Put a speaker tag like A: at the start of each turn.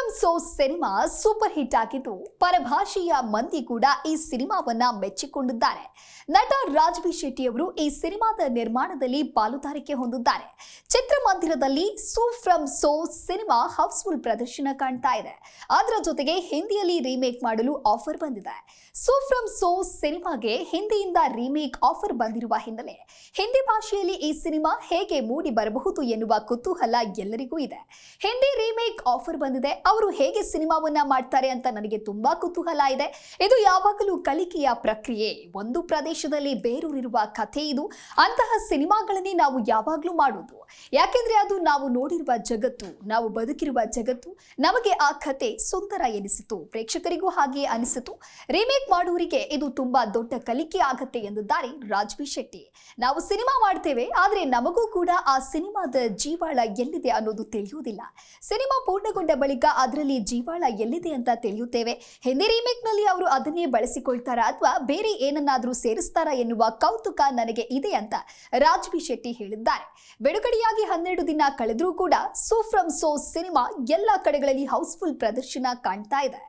A: From so cinema super hit ಆಗಿದ್ದು ಪರಭಾಷೆಯ ಮಂದಿ ಕೂಡ ಈ ಸಿನಿಮಾವನ್ನ ಮೆಚ್ಚಿಕೊಂಡಿದ್ದಾರೆ. ನಟ ರಾಜ್ಬಿ ಶೆಟ್ಟಿ ಅವರು ಈ ಸಿನಿಮಾದ ನಿರ್ಮಾಣದಲ್ಲಿ ಪಾಲುದಾರಿಕೆ ಹೊಂದಿದ್ದಾರೆ. ಚಿತ್ರಮಂದಿರದಲ್ಲಿ ಫ್ರಮ್ ಸೋ ಸಿನಿಮಾ ಹೌಸ್ಫುಲ್ ಪ್ರದರ್ಶನ ಕಾಣ್ತಾ ಇದೆ. ಅದರ ಜೊತೆಗೆ ಹಿಂದಿಯಲ್ಲಿ ರೀಮೇಕ್ ಮಾಡಲು ಆಫರ್ ಬಂದಿದೆ. ಫ್ರಮ್ ಸೋ ಸಿನಿಮಾಗೆ ಹಿಂದಿಯಿಂದ ರೀಮೇಕ್ ಆಫರ್ ಬಂದಿರುವ ಹಿನ್ನೆಲೆ ಹಿಂದಿ ಭಾಷೆಯಲ್ಲಿ ಈ ಸಿನಿಮಾ ಹೇಗೆ ಮೂಡಿ ಬರಬಹುದು ಎನ್ನುವ ಕುತೂಹಲ ಎಲ್ಲರಿಗೂ ಇದೆ. ಹಿಂದಿ ರೀಮೇಕ್ ಆಫರ್ ಬಂದಿದೆ. ಅವರು ಹೇಗೆ ಸಿನಿಮಾವನ್ನ ಮಾಡ್ತಾರೆ ಅಂತ ನನಗೆ ತುಂಬಾ ಕುತೂಹಲ ಇದೆ. ಇದು ಯಾವಾಗಲೂ ಕಲಿಕೆಯ ಪ್ರಕ್ರಿಯೆ. ಒಂದು ಪ್ರದೇಶದಲ್ಲಿ ಬೇರೂರಿರುವ ಕಥೆ ಇದು. ಅಂತಹ ಸಿನಿಮಾಗಳನ್ನೇ ನಾವು ಯಾವಾಗಲೂ ಮಾಡೋದು. ಯಾಕೆಂದ್ರೆ ಅದು ನಾವು ನೋಡಿರುವ ಜಗತ್ತು, ನಾವು ಬದುಕಿರುವ ಜಗತ್ತು. ನಮಗೆ ಆ ಕಥೆ ಸುಂದರ ಎನಿಸಿತು, ಪ್ರೇಕ್ಷಕರಿಗೂ ಹಾಗೆ ಅನಿಸಿತು. ರೀಮೇಕ್ ಮಾಡುವವರಿಗೆ ಇದು ತುಂಬಾ ದೊಡ್ಡ ಕಲಿಕೆ ಆಗತ್ತೆ ಎಂದಿದ್ದಾರೆ ರಾಜ್ಬಿ ಶೆಟ್ಟಿ. ನಾವು ಸಿನಿಮಾ ಮಾಡ್ತೇವೆ, ಆದ್ರೆ ನಮಗೂ ಕೂಡ ಆ ಸಿನಿಮಾದ ಜೀವಾಳ ಎಲ್ಲಿದೆ ಅನ್ನೋದು ತಿಳಿಯುವುದಿಲ್ಲ. ಸಿನಿಮಾ ಪೂರ್ಣಗೊಂಡ ಬಳಿಕ ಅದರಲ್ಲಿ ಜೀವಾಳ ಎಲ್ಲಿದೆ ಅಂತ ತಿಳಿಯುತ್ತೇವೆ. ಹಿಂದಿ ರೀಮೇಕ್ ನಲ್ಲಿ ಅವರು ಅದನ್ನೇ ಬಳಸಿಕೊಳ್ತಾರಾ ಅಥವಾ ಬೇರೆ ಏನನ್ನಾದ್ರೂ ಸೇರಿಸ್ತಾರಾ ಎನ್ನುವ ಕೌತುಕ ನನಗೆ ಇದೆ ಅಂತ ರಾಜ್ಬಿ ಶೆಟ್ಟಿ ಹೇಳಿದ್ದಾರೆ. ಬಿಡುಗಡೆಯಾಗಿ 12 ದಿನ ಕಳೆದ್ರೂ ಕೂಡ ಫ್ರಮ್ ಸೋ ಸಿನಿಮಾ ಎಲ್ಲ ಕಡೆಗಳಲ್ಲಿ ಹೌಸ್ಫುಲ್ ಪ್ರದರ್ಶನ ಕಾಣ್ತಾ ಇದೆ.